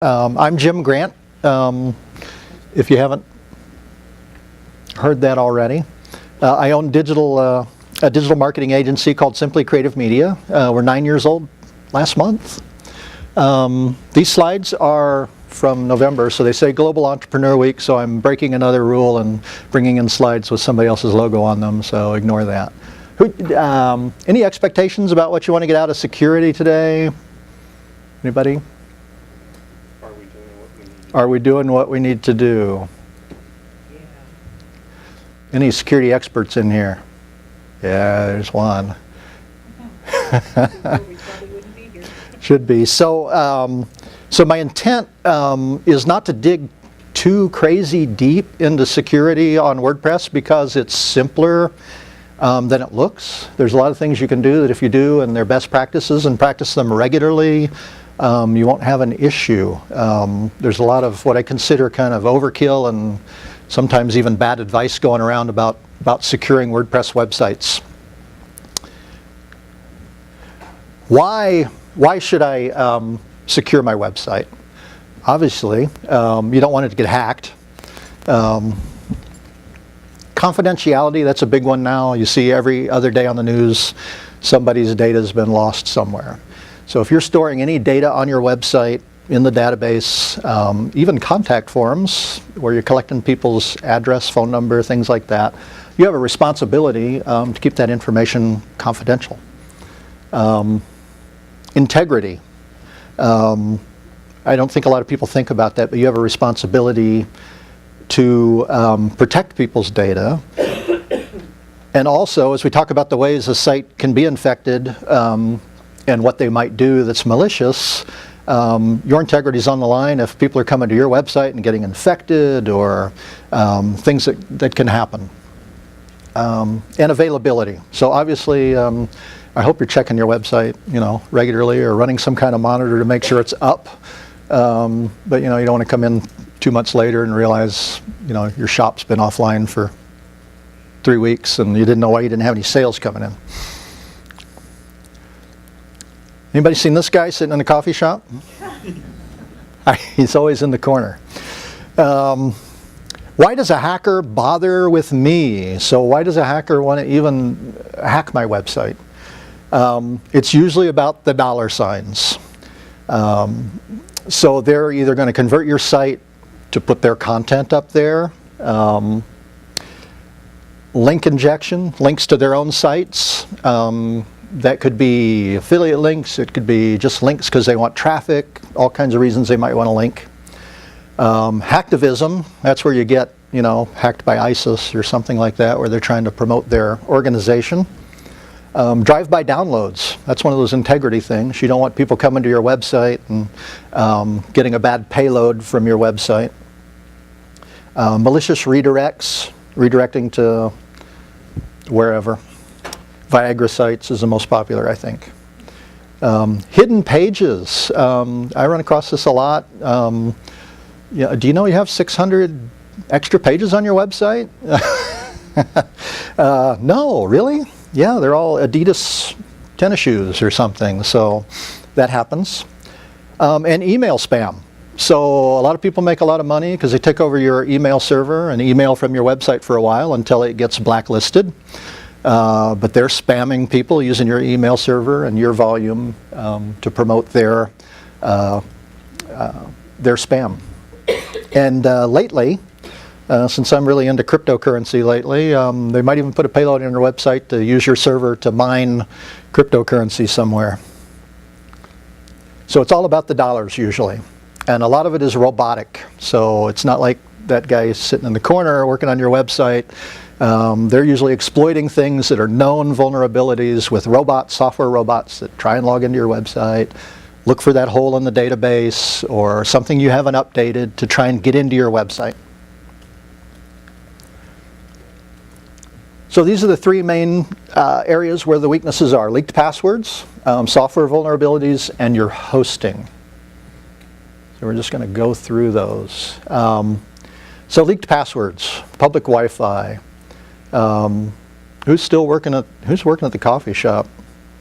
I'm Jim Grant, if you haven't heard that already. I own a digital marketing agency called Simply Creative Media. We're 9 years old last month. These slides are from November, so they say Global Entrepreneur Week, so I'm breaking another rule and bringing in slides with somebody else's logo on them, so ignore that. Any expectations about what you want to get out of security today? Anybody? Are we doing what we need to do? Yeah. Any security experts in here? Yeah, there's one. Should be. So my intent is not to dig too crazy deep into security on WordPress because it's simpler than it looks. There's a lot of things you can do that if you do and they're best practices and practice them regularly, you won't have an issue. There's a lot of what I consider kind of overkill and sometimes even bad advice going around about securing WordPress websites. Why should I secure my website? Obviously, you don't want it to get hacked. Confidentiality, that's a big one now. You see every other day on the news somebody's data has been lost somewhere. So if you're storing any data on your website in the database, even contact forms where you're collecting people's address, phone number, things like that, you have a responsibility to keep that information confidential. Integrity. I don't think a lot of people think about that, but you have a responsibility to protect people's data. And also, as we talk about the ways a site can be infected, and what they might do that's malicious, your integrity is on the line if people are coming to your website and getting infected or things that can happen. And availability. So obviously, I hope you're checking your website, regularly or running some kind of monitor to make sure it's up. But you don't want to come in 2 months later and realize, your shop's been offline for 3 weeks and you didn't know why you didn't have any sales coming in. Anybody seen this guy sitting in a coffee shop? He's always in the corner. Why does a hacker bother with me? So why does a hacker want to even hack my website? It's usually about the dollar signs. So they're either going to convert your site to put their content up there, link injection, links to their own sites. That could be affiliate links, it could be just links because they want traffic, all kinds of reasons they might want to link. Hacktivism, that's where you get, hacked by ISIS or something like that, where they're trying to promote their organization. Drive-by downloads, that's one of those integrity things. You don't want people coming to your website and getting a bad payload from your website. Malicious redirects, redirecting to wherever. Viagra sites is the most popular, I think. Hidden pages. I run across this a lot. Do you know you have 600 extra pages on your website? No, really? Yeah, they're all Adidas tennis shoes or something, so that happens. And email spam. So a lot of people make a lot of money because they take over your email server and email from your website for a while until it gets blacklisted. But they're spamming people using your email server and your volume to promote their spam. And lately, since I'm really into cryptocurrency lately, they might even put a payload on your website to use your server to mine cryptocurrency somewhere. So it's all about the dollars usually. And a lot of it is robotic. So it's not like that guy sitting in the corner working on your website. They're usually exploiting things that are known vulnerabilities with robots, software robots that try and log into your website, look for that hole in the database or something you haven't updated to try and get into your website. So these are the three main areas where the weaknesses are: leaked passwords, software vulnerabilities, and your hosting. So we're just going to go through those. So leaked passwords, public Wi-Fi. Who's working at the coffee shop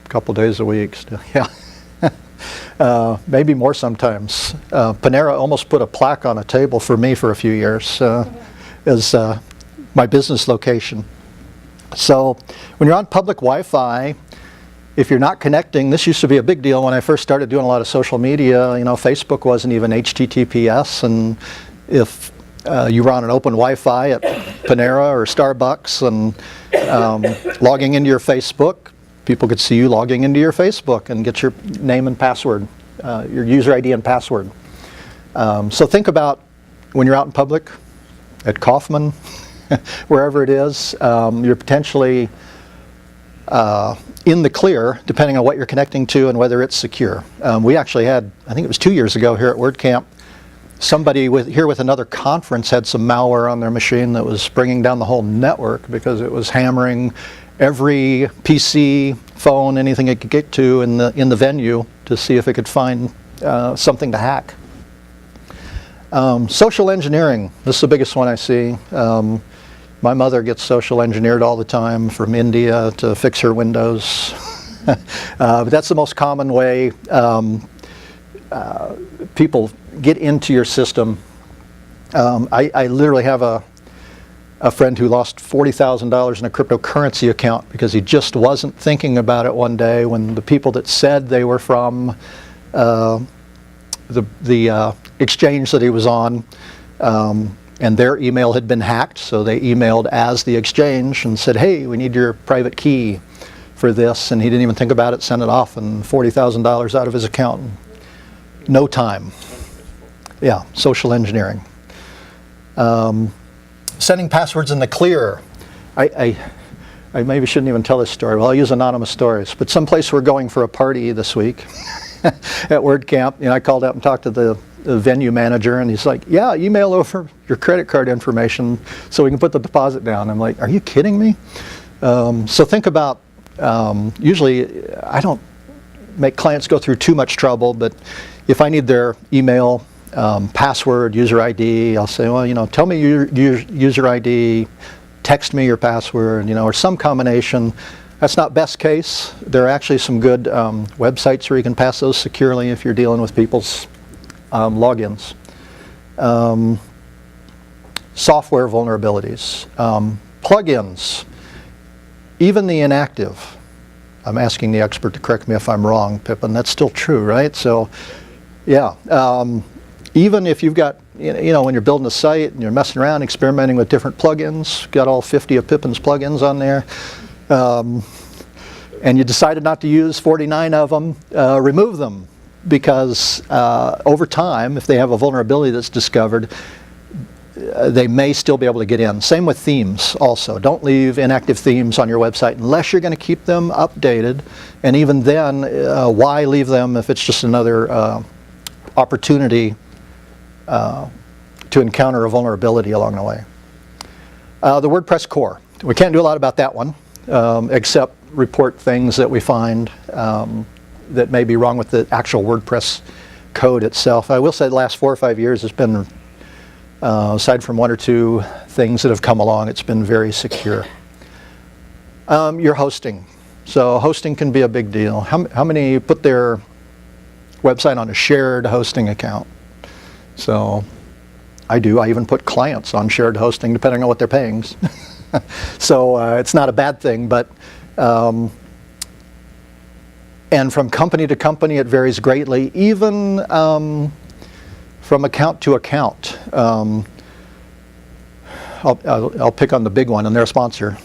a couple days a week still? Yeah. maybe more sometimes. Panera almost put a plaque on a table for me for a few years as my business location. So when you're on public Wi-Fi, if you're not connecting, this used to be a big deal when I first started doing a lot of social media. You know, Facebook wasn't even HTTPS, and if you were on an open Wi-Fi at Panera or Starbucks and logging into your Facebook, people could see you logging into your Facebook and get your name and password, your user ID and password. So think about when you're out in public, at Kaufman, wherever it is, you're potentially in the clear, depending on what you're connecting to and whether it's secure. We actually had, I think it was 2 years ago here at WordCamp, somebody here with another conference had some malware on their machine that was bringing down the whole network because it was hammering every PC, phone, anything it could get to in the venue to see if it could find something to hack. Social engineering, this is the biggest one I see. My mother gets social engineered all the time from India to fix her windows. But that's the most common way people get into your system. I literally have a friend who lost $40,000 in a cryptocurrency account because he just wasn't thinking about it one day when the people that said they were from the exchange that he was on, and their email had been hacked, so they emailed as the exchange and said, hey, we need your private key for this, and he didn't even think about it, sent it off, and $40,000 out of his account in no time. Yeah, social engineering. Sending passwords in the clear. I maybe shouldn't even tell this story. Well, I'll use anonymous stories, but someplace we're going for a party this week at WordCamp, I called up and talked to the venue manager, and he's like, yeah, email over your credit card information so we can put the deposit down. I'm like, are you kidding me? So think about, usually I don't make clients go through too much trouble, but if I need their email, password, user ID, I'll say, well, tell me your user ID, text me your password, or some combination. That's not best case. There are actually some good websites where you can pass those securely if you're dealing with people's logins. Software vulnerabilities. Plugins. Even the inactive. I'm asking the expert to correct me if I'm wrong, Pippin. That's still true, right? So, yeah. Even if you've got, when you're building a site and you're messing around, experimenting with different plugins, got all 50 of Pippin's plugins on there, and you decided not to use 49 of them, remove them, because over time, if they have a vulnerability that's discovered, they may still be able to get in. Same with themes also. Don't leave inactive themes on your website unless you're going to keep them updated, and even then, why leave them if it's just another opportunity to encounter a vulnerability along the way. The WordPress core. We can't do a lot about that one, except report things that we find that may be wrong with the actual WordPress code itself. I will say the last 4 or 5 years has been, aside from 1 or 2 things that have come along, it's been very secure. Your hosting. So hosting can be a big deal. How many put their website on a shared hosting account? So I do. I even put clients on shared hosting depending on what they're paying. So it's not a bad thing, but and from company to company it varies greatly, even from account to account. I'll pick on the big one, and they're a sponsor.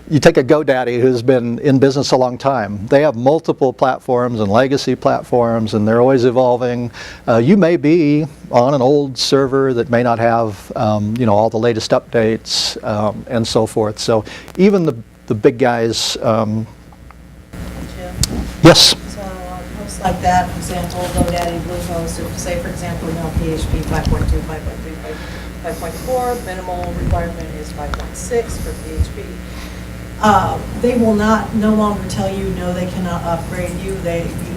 You take a GoDaddy who's been in business a long time. They have multiple platforms and legacy platforms, and they're always evolving. You may be on an old server that may not have all the latest updates and so forth. So even the big guys. Jim? Yes? So on hosts like that, for example, GoDaddy, Bluehost, if say for example, PHP 5.2, 5.3, 5.4, minimal requirement is 5.6 for PHP. They will no longer tell you no, they cannot upgrade you.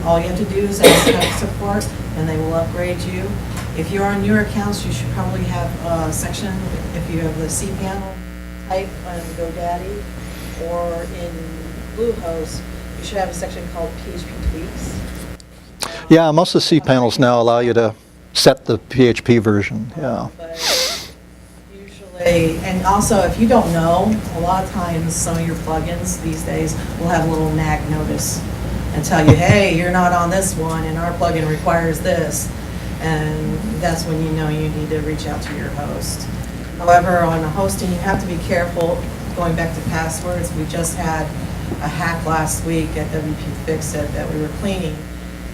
All you have to do is ask tech support, and they will upgrade you. If you're on your accounts, you should probably have a section. If you have the cPanel type on GoDaddy or in Bluehost, you should have a section called PHP tweaks. Yeah, most of the cPanels now allow you to set the PHP version, yeah. But usually, and also if you don't know, a lot of times some of your plugins these days will have a little nag notice and tell you, hey, you're not on this one and our plugin requires this. And that's when you know you need to reach out to your host. However, on the hosting, you have to be careful. Going back to passwords, we just had a hack last week at WP Fix-It that we were cleaning,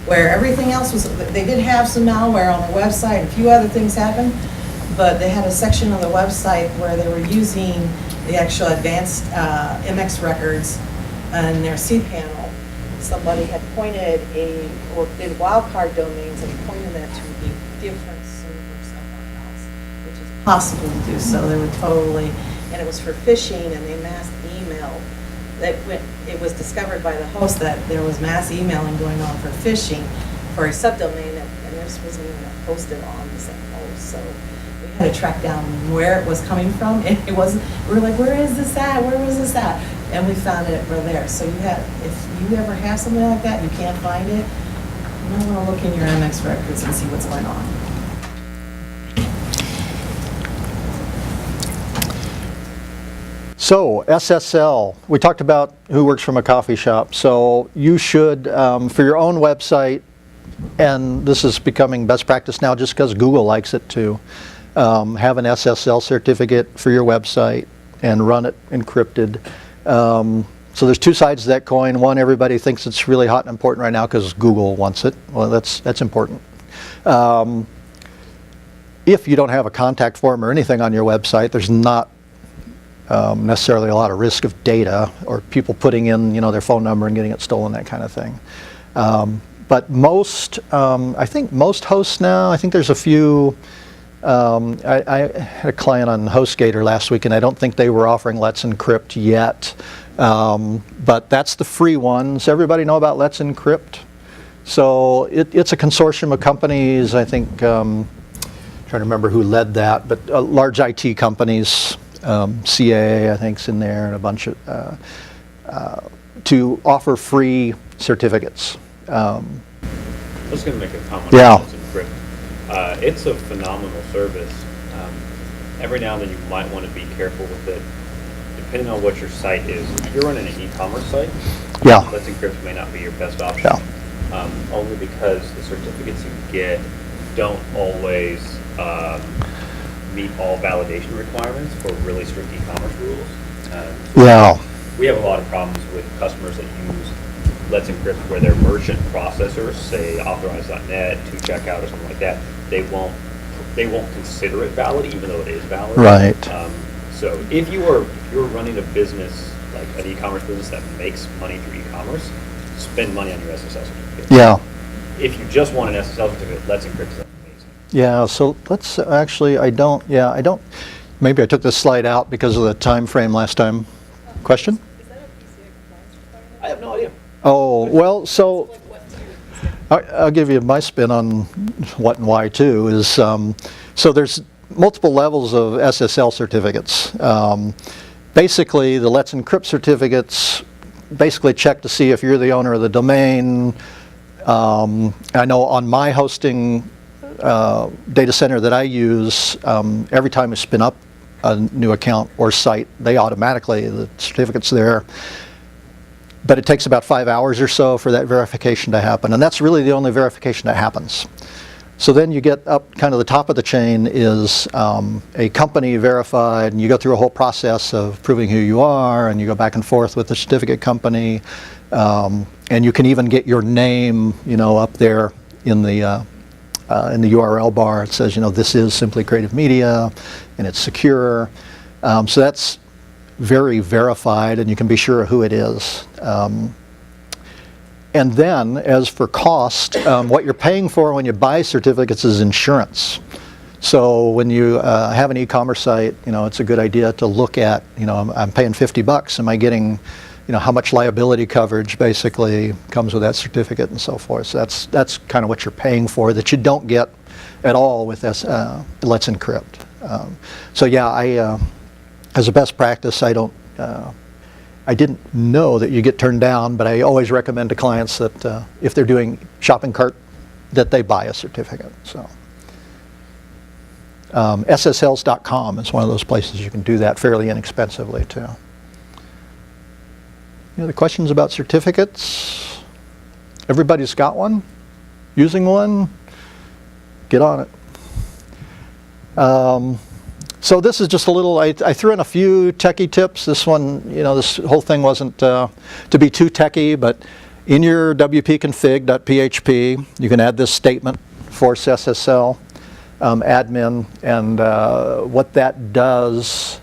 where everything else was, they did have some malware on their website, a few other things happened, but they had a section on the website where they were using the actual advanced MX records in their cPanel. Somebody had pointed or did wildcard domains and pointed that to a different server somewhere else, which is possible to do so. They would totally, and it was for phishing, and they mass emailed. It was discovered by the host that there was mass emailing going on for phishing for a subdomain, and this wasn't even hosted on the same host. So we had to track down where it was coming from, and it wasn't. We were like, where is this at? Where was this at? And we found it right there. So if you ever have something like that, you can't find it, you might want to look in your MX records and see what's going on. So SSL, we talked about who works from a coffee shop. So you should, for your own website, and this is becoming best practice now just because Google likes it too, have an SSL certificate for your website and run it encrypted. So there's two sides to that coin. One, everybody thinks it's really hot and important right now because Google wants it. Well, that's important. If you don't have a contact form or anything on your website, there's not necessarily a lot of risk of data or people putting in, their phone number and getting it stolen, that kind of thing. But most, I think most hosts now, I think there's a few. I had a client on HostGator last week, and I don't think they were offering Let's Encrypt yet. But that's the free ones. Everybody know about Let's Encrypt? So it's a consortium of companies, I think, trying to remember who led that, but large IT companies, CA, I think, is in there, and a bunch of, to offer free certificates. I was going to make a comment Yeah. on Let's Encrypt. It's a phenomenal service. Every now and then you might want to be careful with it, depending on what your site is. If you're running an e-commerce site, Yeah. Let's Encrypt may not be your best option. Yeah. Only because the certificates you get don't always meet all validation requirements for really strict e-commerce rules. Yeah. We have a lot of problems with customers that use Let's Encrypt where their merchant processors, say Authorize.net, 2Checkout, or something like that, they won't consider it valid, even though it is valid. Right. So if you're running a business, like an e-commerce business that makes money through e-commerce, spend money on your SSL certificate. Yeah. If you just want an SSL certificate, Let's Encrypt is amazing. Yeah, so let's actually, maybe I took this slide out because of the time frame last time. Question? Is that a PCI compliance requirement? I have no idea. Oh, well, so Like what tier is I'll give you my spin on what and why too, is so there's multiple levels of SSL certificates. Basically, the Let's Encrypt certificates basically check to see if you're the owner of the domain. I know on my hosting data center that I use, every time I spin up a new account or site, they automatically, the certificate's there. But it takes about 5 hours or so for that verification to happen, and that's really the only verification that happens. So then you get up kind of the top of the chain is a company verified, and you go through a whole process of proving who you are, and you go back and forth with the certificate company, and you can even get your name, up there in the URL bar. It says, this is Simply Creative Media, and it's secure. So that's very verified, and you can be sure of who it is. And then, as for cost, what you're paying for when you buy certificates is insurance. So when you have an e-commerce site, it's a good idea to look at, I'm paying $50. Am I getting, how much liability coverage basically comes with that certificate and so forth. So that's kind of what you're paying for that you don't get at all with Let's Encrypt. So yeah, as a best practice, I didn't know that you get turned down, but I always recommend to clients that if they're doing shopping cart that they buy a certificate. So SSLs.com is one of those places you can do that fairly inexpensively too. Any other questions about certificates? Everybody's got one? Using one? Get on it. So this is just a little, I threw in a few techie tips. This one, this whole thing wasn't to be too techie, but in your wp-config.php, you can add this statement, force SSL admin, and what that does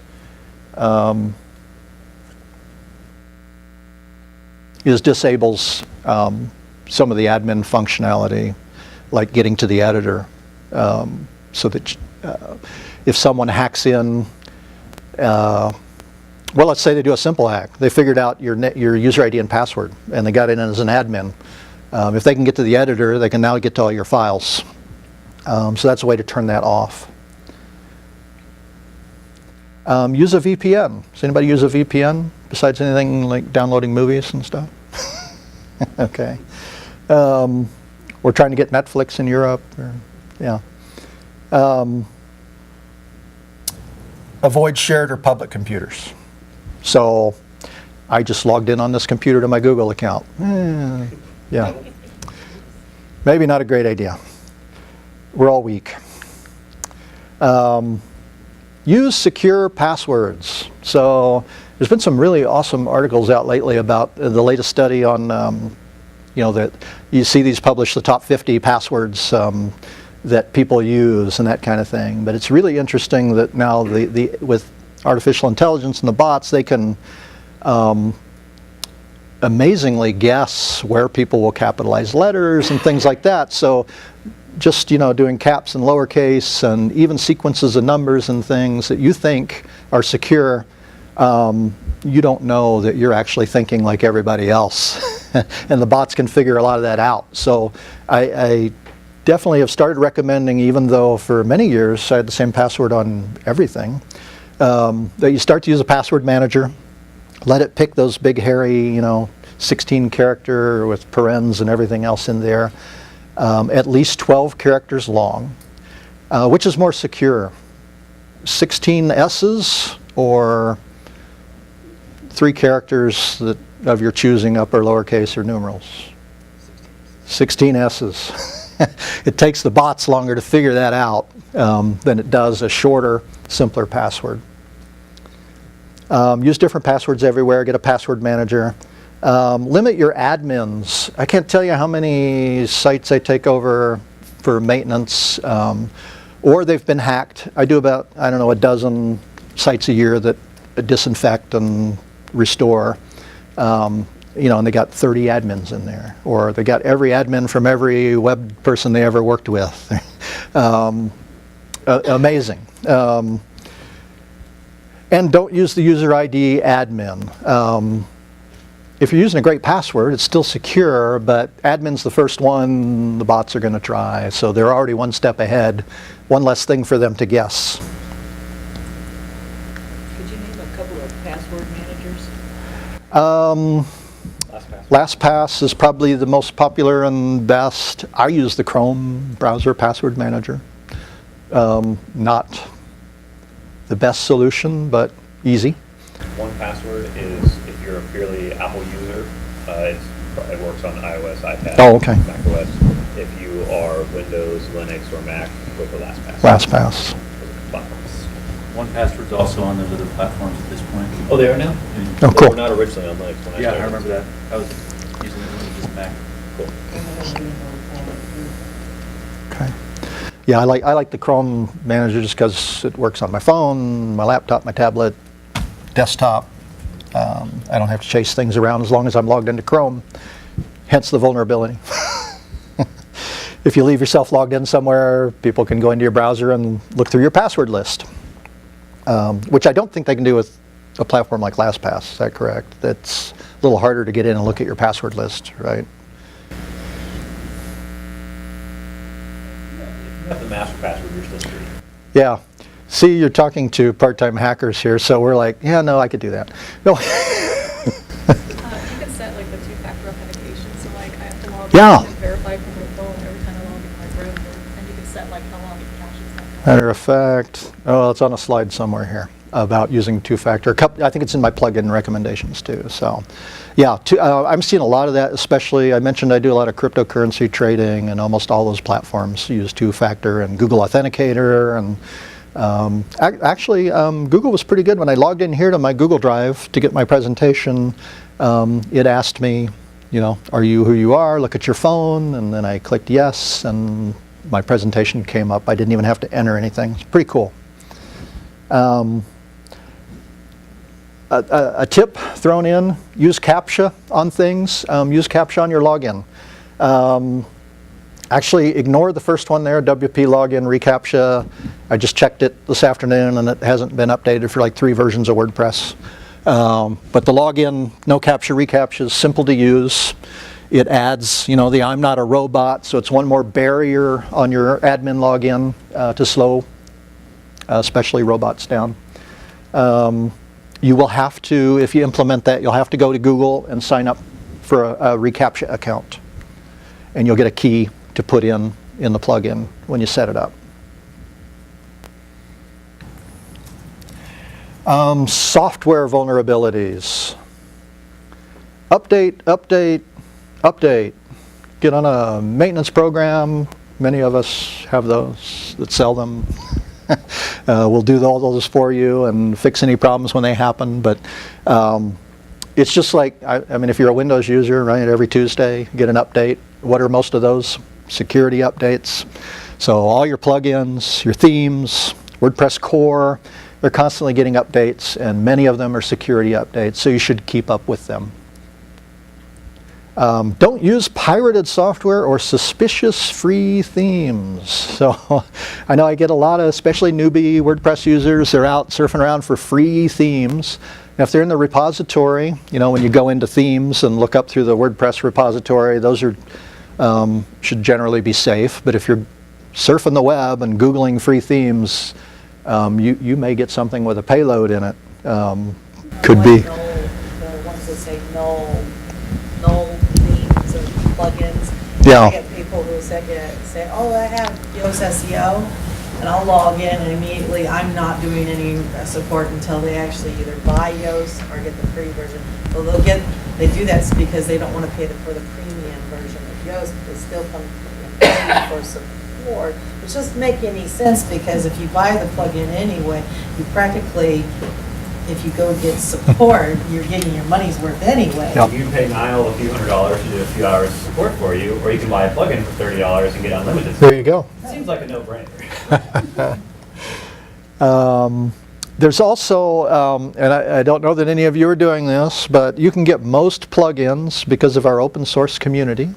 is disables some of the admin functionality, like getting to the editor, so that if someone hacks in, well, let's say they do a simple hack. They figured out your user ID and password, and they got in as an admin. If they can get to the editor, they can now get to all your files. So that's a way to turn that off. Use a VPN. Does anybody use a VPN besides anything like downloading movies and stuff? Okay. We're trying to get Netflix in Europe. Yeah. Avoid shared or public computers. So I just logged in on this computer to my Google account. Yeah. Maybe not a great idea. We're all weak. Use secure passwords. So there's been some really awesome articles out lately about the latest study on, that you see these published, the top 50 passwords that people use and that kind of thing. But it's really interesting that now with artificial intelligence and the bots, they can amazingly guess where people will capitalize letters and things like that. So just doing caps and lowercase and even sequences of numbers and things that you think are secure, you don't know that you're actually thinking like everybody else. And the bots can figure a lot of that out. So I definitely have started recommending, even though for many years I had the same password on everything, that you start to use a password manager. Let it pick those big hairy 16 character with parens and everything else in there. At least 12 characters long, which is more secure, 16 S's or 3 characters of your choosing, upper, lowercase, or numerals. 16 S's. It takes the bots longer to figure that out than it does a shorter, simpler password. Use different passwords everywhere. Get a password manager. Limit your admins. I can't tell you how many sites I take over for maintenance, or they've been hacked. I do about, a dozen sites a year that disinfect and restore. And they got 30 admins in there, or they got every admin from every web person they ever worked with. Amazing. And don't use the user ID admin. If you're using a great password, it's still secure, but admin's the first one the bots are going to try. So they're already one step ahead, one less thing for them to guess. Could you name a couple of password managers? LastPass is probably the most popular and best. I use the Chrome browser password manager. Not the best solution, but easy. 1Password is, if you're a purely Apple user, it works on iOS, iPad, Oh, okay. macOS. If you are Windows, Linux, or Mac, go for LastPass. LastPass. Platforms. 1Password's also on those other platforms at this point. Oh, they are now? Oh, They cool. were not originally on Linux when I Yeah, started. I remember that. I was using it when it was just Mac. Cool. Okay. Yeah, I like the Chrome manager just because it works on my phone, my laptop, my tablet, desktop. I don't have to chase things around as long as I'm logged into Chrome. Hence the vulnerability. If you leave yourself logged in somewhere, people can go into your browser and look through your password list, which I don't think they can do with a platform like LastPass. Is that correct? That's a little harder to get in and look at your password list, right? If you have the master password, you're still free. Yeah. See, you're talking to part-time hackers here, so we're like, yeah, no, I could do that. No. You can set like the 2-factor authentication, so like I have to log Yeah. in and verify from my phone every time I log set, like how long it caches that? Matter of fact, oh, it's on a slide somewhere here about using two-factor. I think it's in my plugin recommendations too. So, yeah, I'm seeing a lot of that. Especially, I mentioned I do a lot of cryptocurrency trading, and almost all those platforms use two-factor and Google Authenticator. And actually, Google was pretty good when I logged in here to my Google Drive to get my presentation. It asked me, you know, are you who you are? Look at your phone, and then I clicked yes, and my presentation came up. I didn't even have to enter anything. It's pretty cool. A tip thrown in, use CAPTCHA on things. Use CAPTCHA on your login. Actually, ignore the first one there, WP login reCAPTCHA. I just checked it this afternoon, and it hasn't been updated for like 3 versions of WordPress. But the login, no CAPTCHA, reCAPTCHA is simple to use. It adds, you know, the I'm not a robot, so it's one more barrier on your admin login to slow, especially robots down. You will have to, if you implement that, you'll have to go to Google and sign up for a reCAPTCHA account. And you'll get a key to put in the plugin when you set it up. Software vulnerabilities. Update, update, update. Get on a maintenance program. Many of us have those that sell them. We'll do all those for you and fix any problems when they happen. But it's just like, I mean, if you're a Windows user, right, every Tuesday, get an update. What are most of those? Security updates. So all your plugins, your themes, WordPress core, they're constantly getting updates, and many of them are security updates, so you should keep up with them. Don't use pirated software or suspicious free themes. So I know I get a lot of, especially newbie WordPress users, they're out surfing around for free themes. Now, if they're in the repository, you know, when you go into themes and look up through the WordPress repository, those are should generally be safe. But if you're surfing the web and Googling free themes, you may get something with a payload in it. Could be. The ones that say null themes or plugins. Yeah. I get people who say, oh, I have Yoast SEO, and I'll log in, and immediately I'm not doing any support until they actually either buy Yoast or get the free version. Well, they do that because they don't want to pay for the premium version of Yoast, but they still come and pay for support, which doesn't make any sense, because if you buy the plugin anyway, you practically, if you go get support, you're getting your money's worth anyway. Yep. You can pay Niall a few $100s to do a few hours of support for you, or you can buy a plugin for $30 and get unlimited. There you go. Seems like a no-brainer. There's also, and I don't know that any of you are doing this, but you can get most plugins because of our open source community.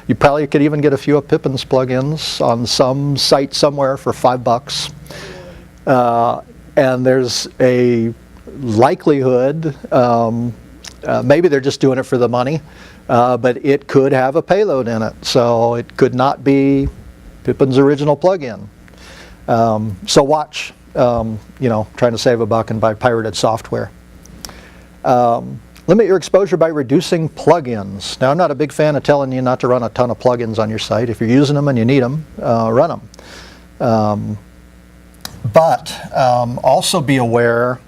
You probably could even get a few of Pippin's plugins on some site somewhere for $5. And there's a likelihood, maybe they're just doing it for the money, but it could have a payload in it. So it could not be Pippin's original plugin. So watch, you know, trying to save a buck and buy pirated software. Limit your exposure by reducing plugins. Now, I'm not a big fan of telling you not to run a ton of plugins on your site. If you're using them and you need them, run them. But also be aware,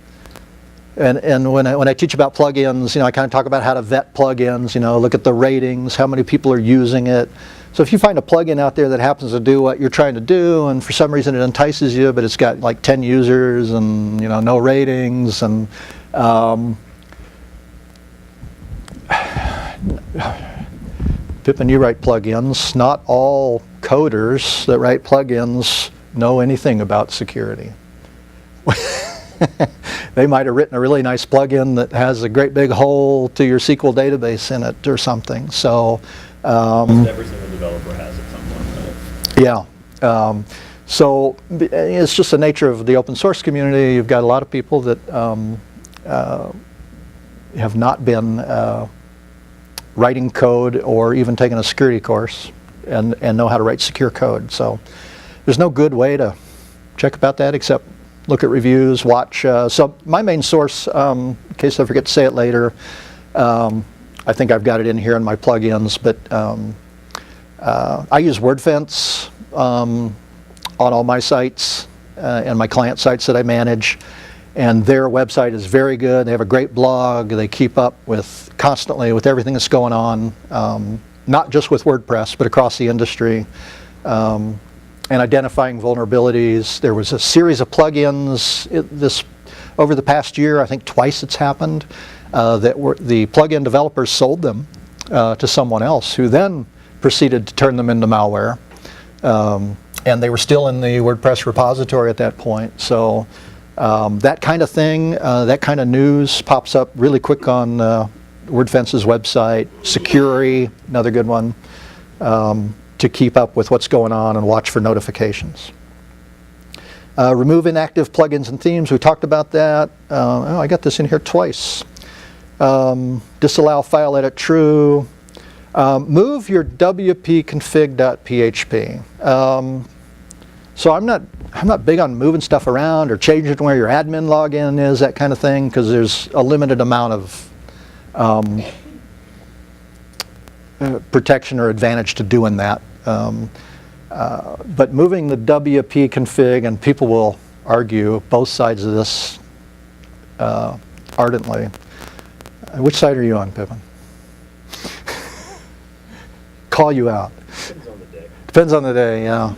and when I teach about plugins, you know, I kind of talk about how to vet plugins, you know, look at the ratings, how many people are using it. So if you find a plugin out there that happens to do what you're trying to do, and for some reason it entices you, but it's got like 10 users and, you know, no ratings, and Pippin, you write plugins. Not all coders that write plugins know anything about security. They might have written a really nice plugin that has a great big hole to your SQL database in it or something. So Almost every single developer has at some point, right? yeah. So it's just the nature of the open source community. You've got a lot of people that have not been writing code or even taken a security course and know how to write secure code. So there's no good way to check about that except look at reviews, watch. So my main source, in case I forget to say it later, I think I've got it in here in my plugins, but I use WordFence on all my sites and my client sites that I manage. And their website is very good. They have a great blog. They keep up with constantly with everything that's going on, not just with WordPress, but across the industry, and identifying vulnerabilities. There was a series of plugins over the past year. I think twice it's happened that the plugin developers sold them to someone else, who then proceeded to turn them into malware. And they were still in the WordPress repository at that point. So. That kind of thing, that kind of news pops up really quick on WordFence's website. Security, another good one, to keep up with what's going on and watch for notifications. Remove inactive plugins and themes, we talked about that. Oh, I got this in here twice. Disallow file edit true. Move your wp-config.php. So I'm not big on moving stuff around or changing where your admin login is, that kind of thing, because there's a limited amount of protection or advantage to doing that. But moving the WP config, and people will argue both sides of this ardently. Which side are you on, Pippin? Call you out. Depends on the day. Depends on the day, yeah.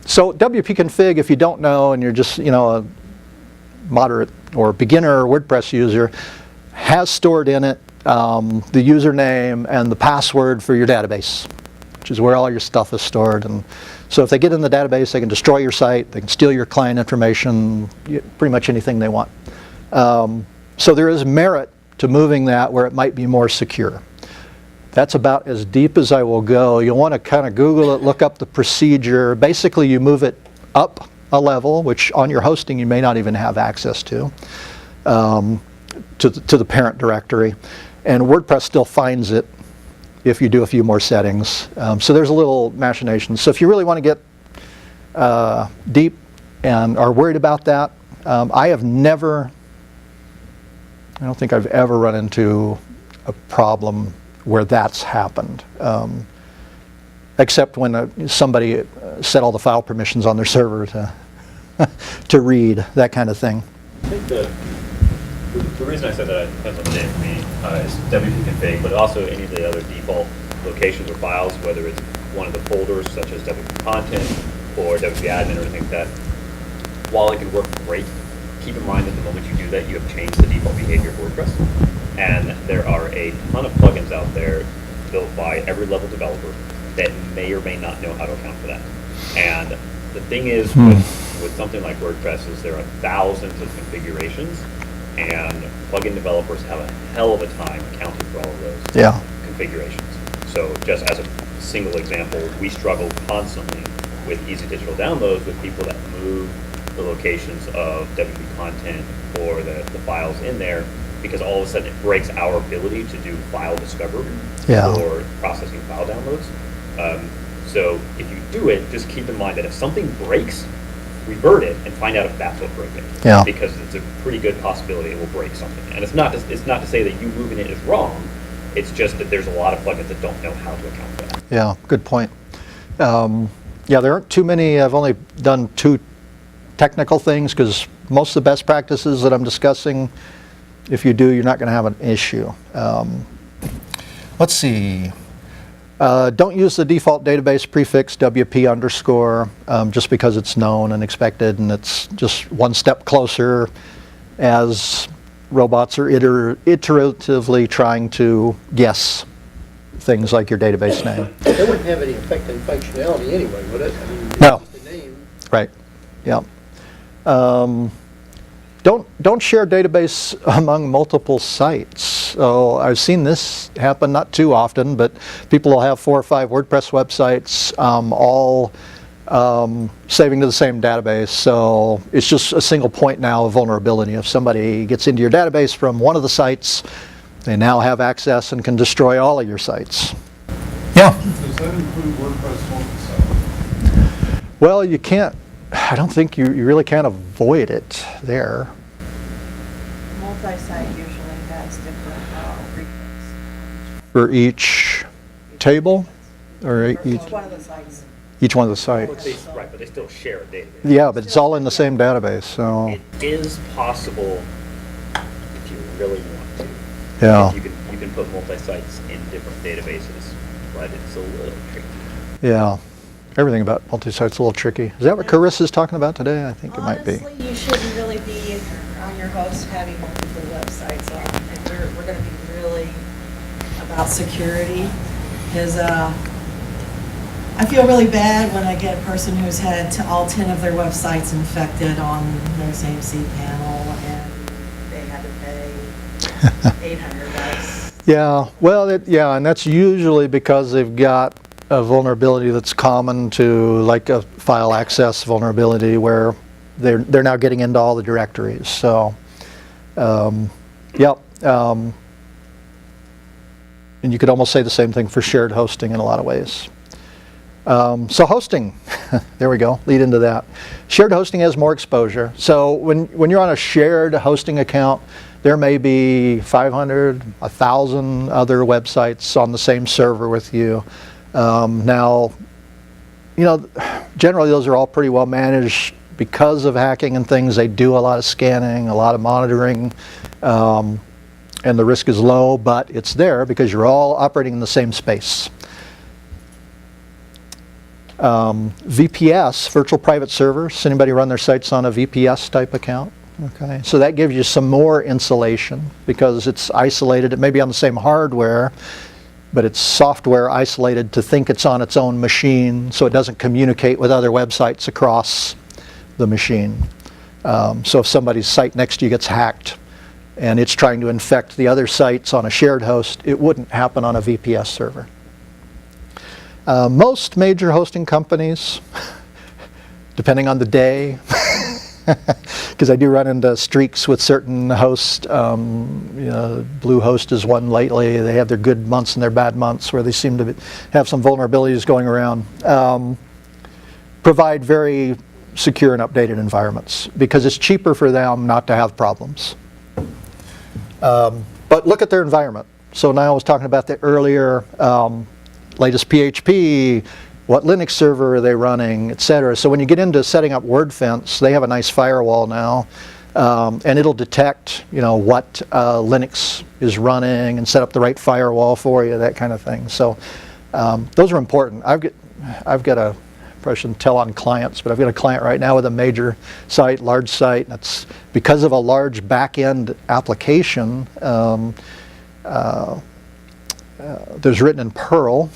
So WP config, if you don't know and you're just a moderate or beginner WordPress user, has stored in it the username and the password for your database, which is where all your stuff is stored. And so if they get in the database, they can destroy your site, they can steal your client information, pretty much anything they want. So there is merit to moving that where it might be more secure. That's about as deep as I will go. You'll want to kind of Google it, look up the procedure. Basically, you move it up a level, which on your hosting you may not even have access to the parent directory. And WordPress still finds it if you do a few more settings. So there's a little machination. So if you really want to get deep and are worried about that, I don't think I've ever run into a problem where that's happened, except when somebody set all the file permissions on their server to read, that kind of thing. I think the reason I said that it depends on the day for me is WP config, but also any of the other default locations or files, whether it's one of the folders such as WP content or WP admin or anything like that. While it can work great, keep in mind that the moment you do that, you have changed the default behavior of WordPress. And there are a ton of plugins out there built by every level developer that may or may not know how to account for that. And the thing is with something like WordPress is there are thousands of configurations, and plugin developers have a hell of a time accounting for all of those configurations. So just as a single example, we struggle constantly with easy digital downloads with people that move the locations of WP content or the files in there, because all of a sudden it breaks our ability to do file discovery or processing file downloads. So if you do it, just keep in mind that if something breaks, revert it and find out if that's what broke it. Yeah. Because it's a pretty good possibility it will break something. And it's not to say that you moving it is wrong. It's just that there's a lot of plugins that don't know how to account for that. Yeah, good point. Yeah, there aren't too many. I've only done 2 technical things, because most of the best practices that I'm discussing, if you do, you're not going to have an issue. Let's see. Don't use the default database prefix WP underscore just because it's known and expected, and it's just one step closer as robots are iteratively trying to guess things like your database name. It wouldn't have any effect on functionality anyway, would it? I mean, No. it's the name. Right. Yeah. Don't share database among multiple sites. So I've seen this happen not too often, but people will have 4 or 5 WordPress websites all saving to the same database. So it's just a single point now of vulnerability. If somebody gets into your database from one of the sites, they now have access and can destroy all of your sites. Yeah? Does that include WordPress multi-site? Well, you can't. I don't think you really can't avoid it there. Multi-site usually has different prefix. For each table or each. One of the sites. each one of the But sites. right, but they still share a database. Yeah, but it's all in the same database, so, It is possible if you really want to. yeah, You can put multi-sites in different databases, but it's a little tricky. yeah. Everything about multi-site's a little tricky. Is that what Carissa's talking about today? I think it might be. Honestly, you shouldn't really be on your host having multiple websites on. And we're going to be really about security, because I feel really bad when I get a person who's had all 10 of their websites infected on their same cPanel, and they had to pay $800. Yeah, well, yeah, and that's usually because they've got a vulnerability that's common to, like a file access vulnerability, where they're now getting into all the directories. So, yep. And you could almost say the same thing for shared hosting in a lot of ways. So hosting, there we go, lead into that. Shared hosting has more exposure. So when you're on a shared hosting account, there may be 500, 1,000 other websites on the same server with you. Now, you know, generally those are all pretty well managed because of hacking and things. They do a lot of scanning, a lot of monitoring, and the risk is low, but it's there because you're all operating in the same space. VPS, virtual private servers. Anybody run their sites on a VPS type account? Okay, so that gives you some more insulation because it's isolated. It may be on the same hardware, but it's software isolated to think it's on its own machine, so it doesn't communicate with other websites across the machine. So if somebody's site next to you gets hacked and it's trying to infect the other sites on a shared host, it wouldn't happen on a VPS server. Most major hosting companies, depending on the day, because I do run into streaks with certain hosts. You know, Bluehost is one lately. They have their good months and their bad months where they seem to have some vulnerabilities going around. Provide very secure and updated environments because it's cheaper for them not to have problems. But look at their environment. So now I was talking about the earlier latest PHP, what Linux server are they running, etc. So when you get into setting up WordFence, they have a nice firewall now, and it'll detect, you know, what Linux is running and set up the right firewall for you, that kind of thing. So those are important. I've got a, probably shouldn't tell on clients, but I've got a client right now with a major site, large site, and it's because of a large back-end application. There's written in Perl.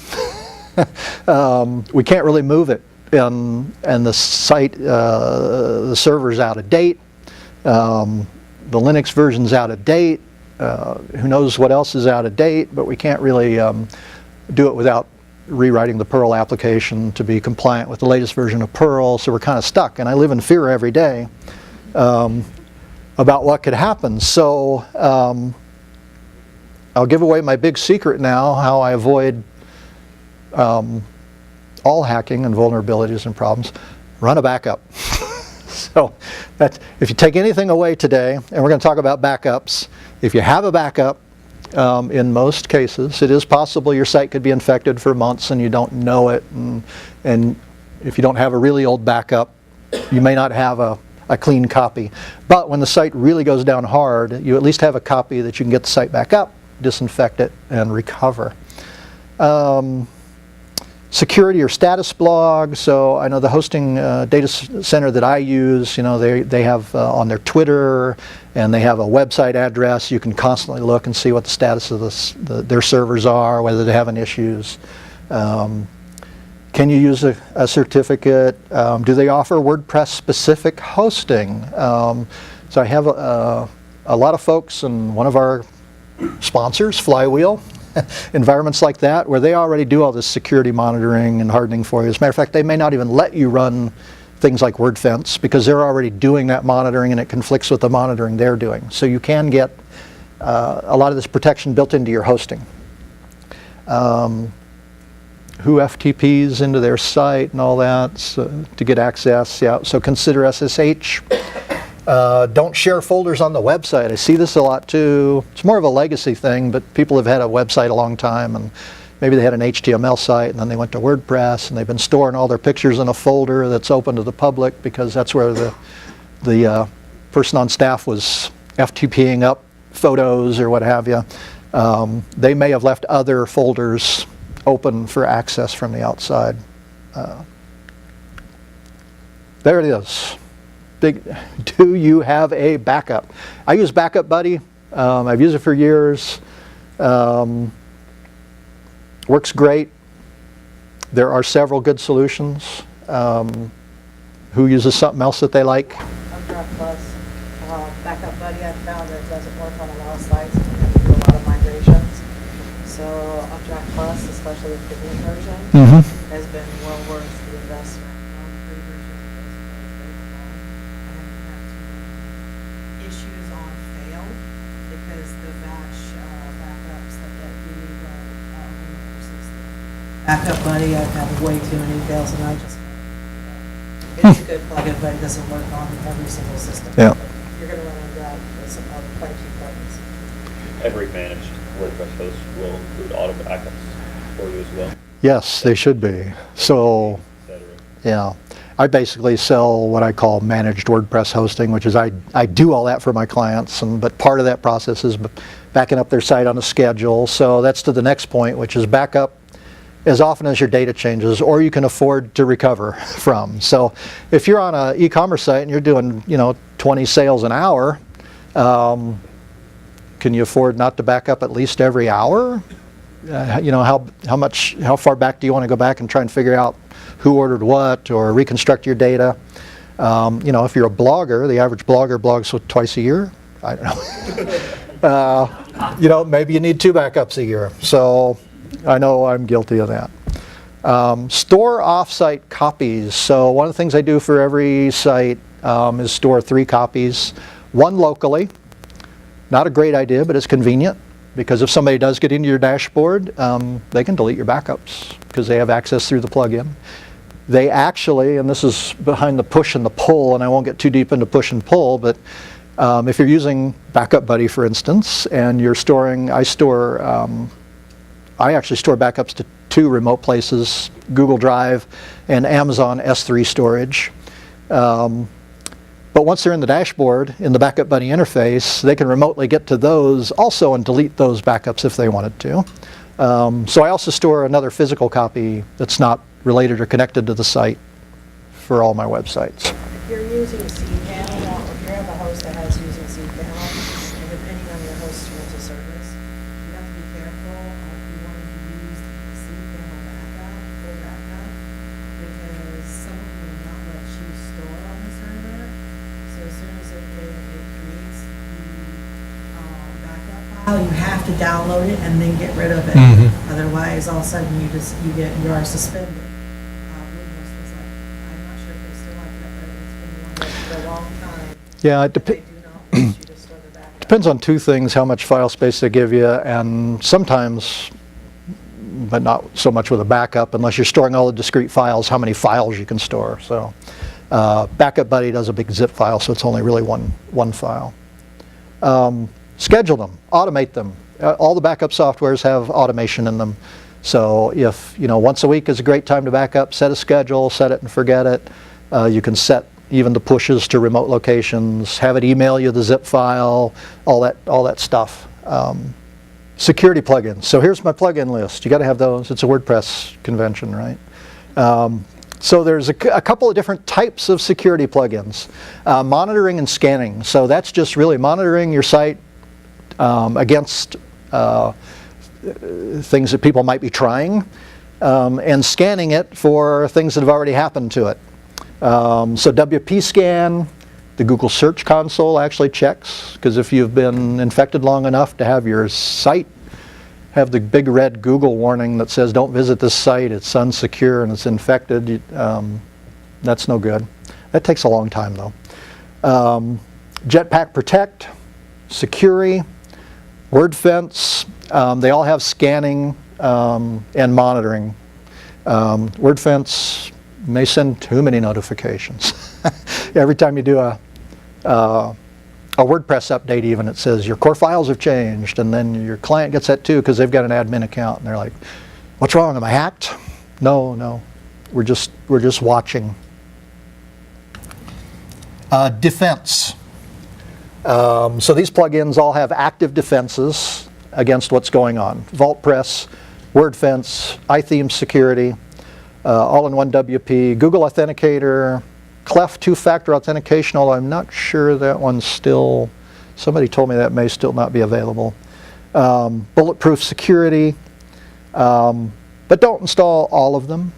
We can't really move it, and the site, the server's out of date. The Linux version's out of date. Who knows what else is out of date? But we can't really do it without rewriting the Perl application to be compliant with the latest version of Perl. So we're kind of stuck, and I live in fear every day about what could happen. So I'll give away my big secret now, how I avoid all hacking and vulnerabilities and problems. Run a backup. So that, if you take anything away today, and we're going to talk about backups, if you have a backup, in most cases, it is possible your site could be infected for months and you don't know it. And if you don't have a really old backup, you may not have a clean copy. But when the site really goes down hard, you at least have a copy that you can get the site back up, disinfect it, and recover. Security or status blog. So I know the hosting data center that I use, you know, they have on their Twitter, and they have a website address. You can constantly look and see what the status of their servers are, whether they're having issues. Can you use a certificate? Do they offer WordPress specific hosting? So I have a lot of folks, and one of our sponsors, Flywheel, environments like that, where they already do all this security monitoring and hardening for you. As a matter of fact, they may not even let you run things like WordFence because they're already doing that monitoring and it conflicts with the monitoring they're doing. So you can get a lot of this protection built into your hosting. Who FTPs into their site and all that to get access. Yeah, so consider SSH. Don't share folders on the website. I see this a lot too. It's more of a legacy thing, but people have had a website a long time, and maybe they had an HTML site and then they went to WordPress and they've been storing all their pictures in a folder that's open to the public because that's where the person on staff was FTPing up photos or what have you. They may have left other folders open for access from the outside. There it is. Do you have a backup? I use Backup Buddy. I've used it for years. Works great. There are several good solutions. Who uses something else that they like? Updraft Plus, Backup Buddy, I found that it doesn't work on a lot of sites. We have to do a lot of migrations. So Updraft Plus, especially with the new version, has been well worth the investment. Free version is very long. I haven't had too many issues on fail because the batch backups that you run versus the Backup Buddy, I've had way too many fails and I just it's a good plugin, but it doesn't work on every single system. Yeah. You're going to run into that with some other quite a few plugins. Every managed WordPress host will include auto backups for you as well, Yes, they should be. So, etc. yeah. I basically sell what I call managed WordPress hosting, which is I do all that for my clients, but part of that process is backing up their site on a schedule. So that's to the next point, which is backup as often as your data changes or you can afford to recover from. So if you're on an e-commerce site and you're doing 20 sales an hour, can you afford not to back up at least every hour? How far back do you want to go back and try and figure out who ordered what or reconstruct your data? If you're a blogger, the average blogger blogs twice a year. I don't know. Maybe you need 2 backups a year. So I know I'm guilty of that. Store off-site copies. So one of the things I do for every site is store 3 copies. 1 locally. Not a great idea, but it's convenient because if somebody does get into your dashboard, they can delete your backups because they have access through the plugin. They actually, and this is behind the push and the pull, and I won't get too deep into push and pull, but if you're using Backup Buddy, for instance, and you're storing, I actually store backups to 2 remote places, Google Drive and Amazon S3 storage. But once they're in the dashboard, in the Backup Buddy interface, they can remotely get to those also and delete those backups if they wanted to. So I also store another physical copy that's not related or connected to the site for all my websites. If you're using cPanel, now, if you have a host that has using cPanel, and depending on your host's terms of service, you have to be careful if you want to use the cPanel backup, full backup, because some of them will not let you store on the server. So as soon as it creates the backup file, you have to download it and then get rid of it. Otherwise, all of a sudden you are suspended. Windows was like, I'm not sure if they still like that, but it's been one for a long time. Yeah, They do not want you to store the backup. depends on 2 things, how much file space they give you, and sometimes, but not so much with a backup, unless you're storing all the discrete files, how many files you can store. So Backup Buddy does a big zip file, so it's only really one file. Schedule them, automate them. All the backup softwares have automation in them. So if, once a week is a great time to back up, set a schedule, set it and forget it. You can set even the pushes to remote locations, have it email you the zip file, all that stuff. Security plugins. So here's my plugin list. You got to have those. It's a WordPress convention, right? So there's a couple of different types of security plugins. Monitoring and scanning. So that's just really monitoring your site against things that people might be trying, and scanning it for things that have already happened to it. So WP scan, the Google Search Console actually checks, because if you've been infected long enough to have your site have the big red Google warning that says don't visit this site, it's unsecure and it's infected, that's no good. That takes a long time though. Jetpack Protect, Securi, WordFence, they all have scanning and monitoring. WordFence may send too many notifications. Every time you do a WordPress update even, it says your core files have changed, and then your client gets that too because they've got an admin account and they're like, What's wrong? Am I hacked? No, no. We're just watching. Defense. So these plugins all have active defenses against what's going on. WordPress, WordFence, iTheme Security, all-in-one WP, Google Authenticator, Clef two-factor authentication, although I'm not sure that one's still, somebody told me that may still not be available. Bulletproof security, but don't install all of them.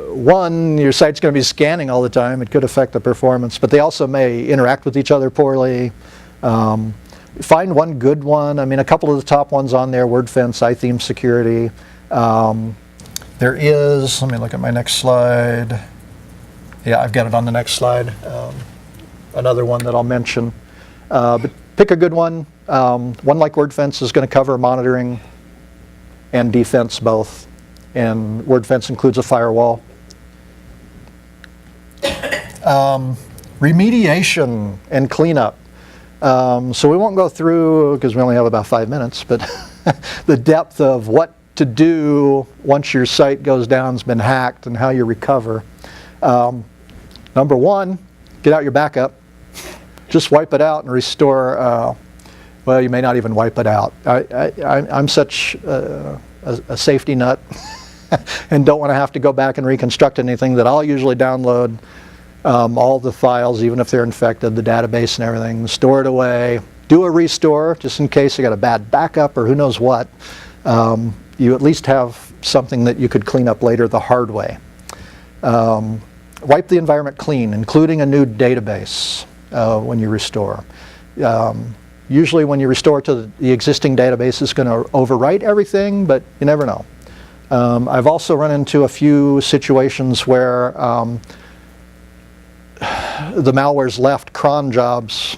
One, your site's going to be scanning all the time. It could affect the performance, but they also may interact with each other poorly. Find one good one. I mean, a couple of the top ones on there, WordFence, iTheme Security. There is, let me look at my next slide. Yeah, I've got it on the next slide. Another one that I'll mention. But pick a good one. One like WordFence is going to cover monitoring and defense both. And WordFence includes a firewall. Remediation and cleanup. So we won't go through, because we only have about 5 minutes, but the depth of what to do once your site goes down, has been hacked, and how you recover. Number one, get out your backup. Just wipe it out and restore. Well, you may not even wipe it out. I'm such a safety nut and don't want to have to go back and reconstruct anything that I'll usually download all the files, even if they're infected, the database and everything, store it away, do a restore just in case you got a bad backup or who knows what. You at least have something that you could clean up later the hard way. Wipe the environment clean, including a new database when you restore. Usually when you restore to the existing database, it's going to overwrite everything, but you never know. I've also run into a few situations where the malware's left cron jobs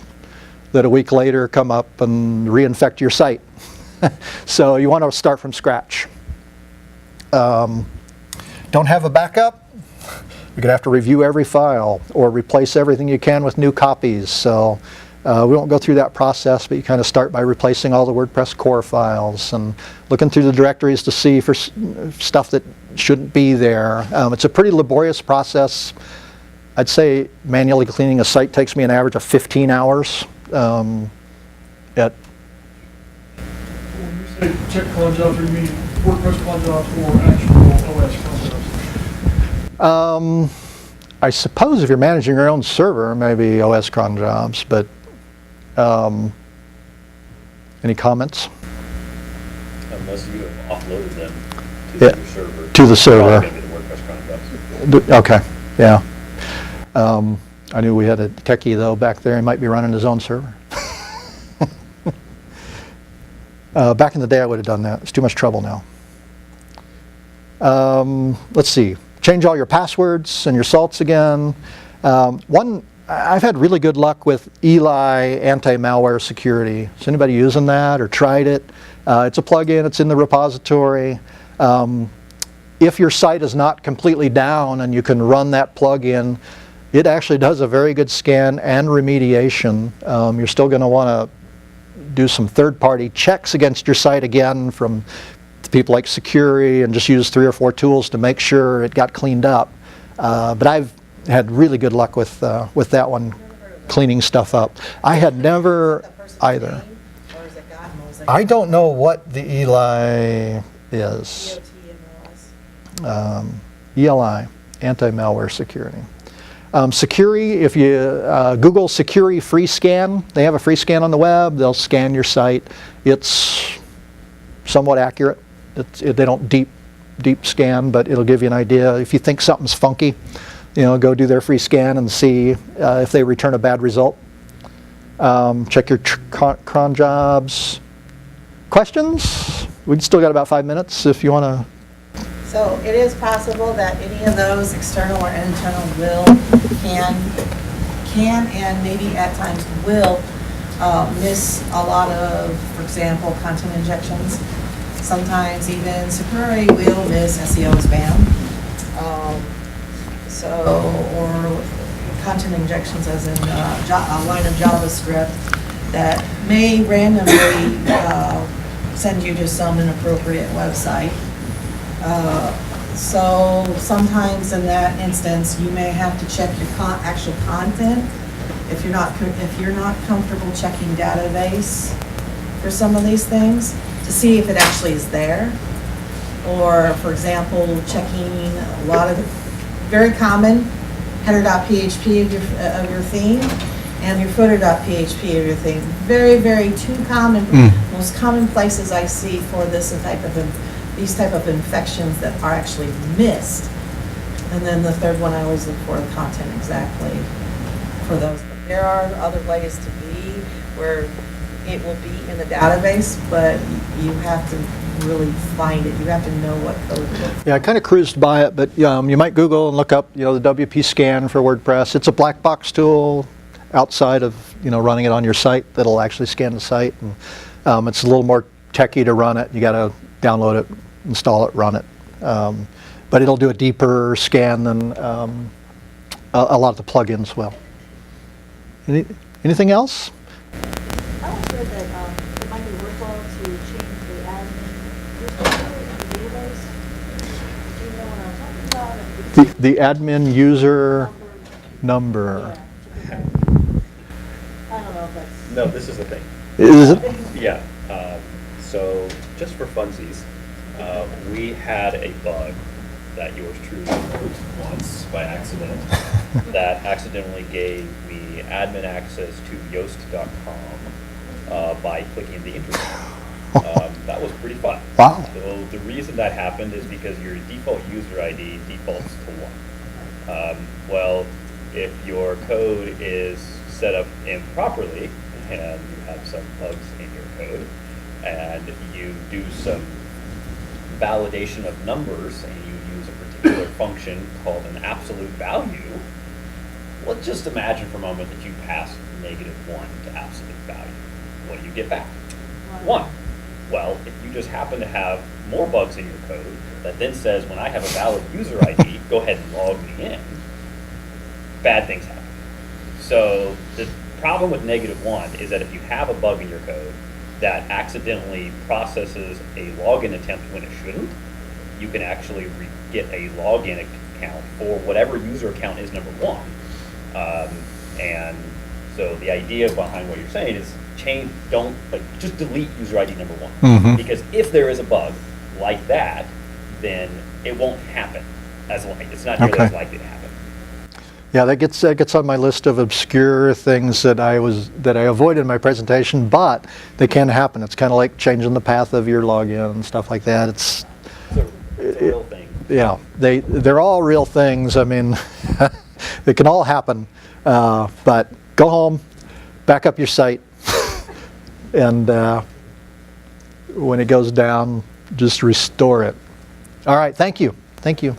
that a week later come up and reinfect your site. So you want to start from scratch. Don't have a backup? You're going to have to review every file or replace everything you can with new copies. So we won't go through that process, but you kind of start by replacing all the WordPress core files and looking through the directories to see for stuff that shouldn't be there. It's a pretty laborious process. I'd say manually cleaning a site takes me an average of 15 hours. When you say check cron jobs, you mean WordPress cron jobs or actual OS cron jobs? I suppose if you're managing your own server, maybe OS cron jobs, but any comments? Unless you have offloaded them to Yeah, your server. to the server. Probably gonna be the WordPress cron jobs. Okay, yeah. I knew we had a techie though back there. He might be running his own server. Back in the day, I would have done that. It's too much trouble now. Let's see. Change all your passwords and your salts again. I've had really good luck with Eli anti-malware security. Is anybody using that or tried it? It's a plugin. It's in the repository. If your site is not completely down and you can run that plugin, it actually does a very good scan and remediation. You're still going to want to do some third-party checks against your site again from people like Securi, and just use 3 or 4 tools to make sure it got cleaned up. But I've had really good luck with that one, cleaning stuff up. I had never either. Or is it Gotmos? I don't know what the Eli is. ELI, anti-malware security. Securi, if you Google Securi free scan, they have a free scan on the web. They'll scan your site. It's somewhat accurate. They don't deep scan, but it'll give you an idea. If you think something's funky, go do their free scan and see if they return a bad result. Check your cron jobs. Questions? We've still got about 5 minutes if you want to. So it is possible that any of those, external or internal, can and maybe at times will miss a lot of, for example, content injections. Sometimes even Securi will miss SEO spam. Or content injections as in a line of JavaScript that may randomly send you to some inappropriate website. So sometimes in that instance, you may have to check your actual content. If you're not comfortable checking database for some of these things, to see if it actually is there. Or, for example, checking a lot of, very common, header.php of your theme and your footer.php of your theme. Very, very two common, most common places I see for these type of infections that are actually missed. And then the third one, I always look for the content exactly for those. But there are other ways to be where it will be in the database, but you have to really find it. You have to know what code it is. Yeah, I kind of cruised by it, but you might Google and look up, the WP scan for WordPress. It's a black box tool outside of, running it on your site that'll actually scan the site. And it's a little more techy to run it. You got to download it, install it, run it. But it'll do a deeper scan than a lot of the plugins will. Anything else? I also read that it might be worthwhile to change the admin user in the database. Do you know what I'm talking about? The admin user number. Yeah. I don't know if that's. No, this is the thing. Is it? Yeah, so just for funsies, we had a bug that yours truly wrote once by accident that accidentally gave me admin access to yoast.com by clicking the internet. That was pretty fun. Wow. So the reason that happened is because your default user ID defaults to 1. Well, if your code is set up improperly and you have some bugs in your code and you do some validation of numbers and you use a particular function called an absolute value, let's just imagine for a moment that you pass -1 to absolute value. What do you get back? 1. Well, if you just happen to have more bugs in your code that then says when I have a valid user ID, go ahead and log me in, bad things happen. So the problem with -1 is that if you have a bug in your code that accidentally processes a login attempt when it shouldn't, you can actually get a login account for whatever user account is number 1. And so the idea behind what you're saying is just delete user ID number 1. Mhm. Because if there is a bug like that, then it won't happen it's not nearly Okay. as likely to happen. Yeah, that gets on my list of obscure things that I avoided in my presentation, but they can happen. It's kind of like changing the path of your login and stuff like that. It's a real thing. Yeah, they're all real things. I mean, they can all happen. But go home, back up your site, and when it goes down, just restore it. All right, thank you. Thank you.